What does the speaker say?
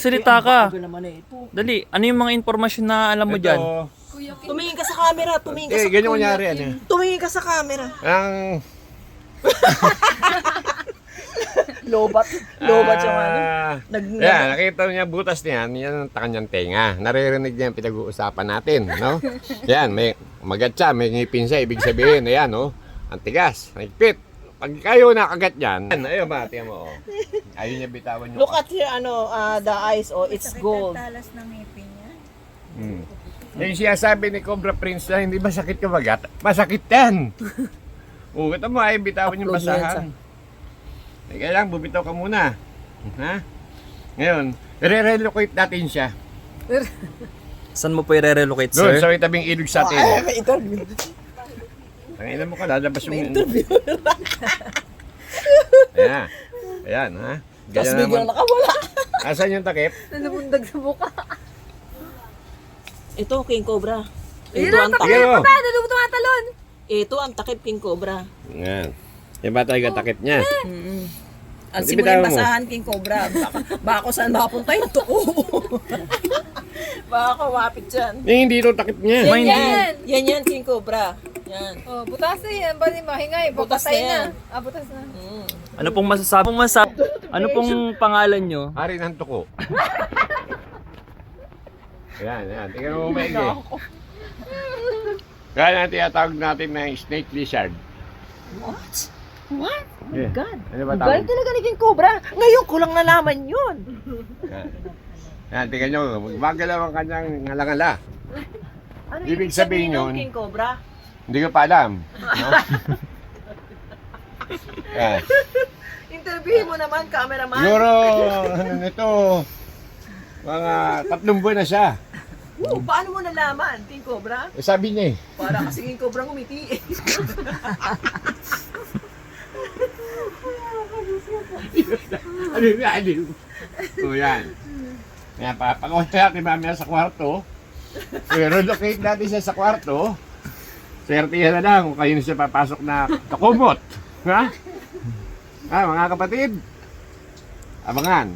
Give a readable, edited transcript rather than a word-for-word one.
Salita ka. Bago naman eh. Dali, ano yung mga informasyon na alam mo dyan? Tumingin ka sa camera, tumingin ka sa ganyan kunyari ano. Tumingin ka sa camera. Ang Lobat yung ano. Yan, nakita niya butas niyan, yan ang kanyang tenga. Naririnig niya yung pinag-uusapan natin, no? Yan, may magat siya, may ngipin siya, ibig sabihin, ayan, no? Ang tigas, nagpit. Pag kayo nakagat yan, ayun ba, tingnan mo, oh. Ayun niya bitawan yung... Look at here, the eyes, oh, it's gold. Talas ng ngipin niya. Yung sinasabi ni Cobra Prince na hindi masakit yung magat, masakit yan. O, kita mo, ay bitawan yung Upload mo yan basahan. Kaya lang, bubitaw ka muna. Ha? Ngayon, re-relocate natin siya. Saan mo po i-relocate, Doon, sir? sa itabing ilog sa atin. Ay, may interview. Tangina mo ka, lalabas yung... May interview. Ayan. Ayan, ha? Tapos Ganyan biglang naman. nakawala. Asan yung takip? Nalabundag sa buka. Ito, King Cobra. Ayun Ito na, ang takip takip. Sige, oh. pa. Tumatalon. Ito ang takip, King Cobra. Ayan. Yan ba talaga takip niya? Ang Hindi, simula bitawan yung mo. basahan, King Cobra. Baka kung saan mapunta yung tuko. Baka kumapit dyan. Hindi ito takip niya. May hindi. Yan, King Cobra. Yan. Oh, butas na yan. Bali mahingay. Butas Papatay na na. yan. Butas na. Ano pong masasabi? Ano pong pangalan nyo? Hari ng tuko. Ayan. Tingnan mo maigi. Kaya natin tinatawag natin na snake lizard. What? What? Oh Yeah. my God. Ano ba Galing tawag? talaga ni King Cobra. Ngayon ko lang nalaman yun. Yan, tingnan nyo. Magagalaw ang kanyang ngala-ngala. Ano Ibig sabihin ng yun, King Cobra? hindi ko pa alam. No? Yan. Interviewin mo naman, cameraman. Siguro, ano nito, mga 3 buwan na siya. Paano mo nalaman, King Cobra? Sabi niya eh. Para kasi King Cobra ngumiti eh. Aliw. So yan. Yan, papakawin natin mamaya sa kwarto. I-relocate natin siya sa kwarto. Swertihan na lang kung kayo na siya papasok na kakumot. Ha? Mga kapatid. Abangan.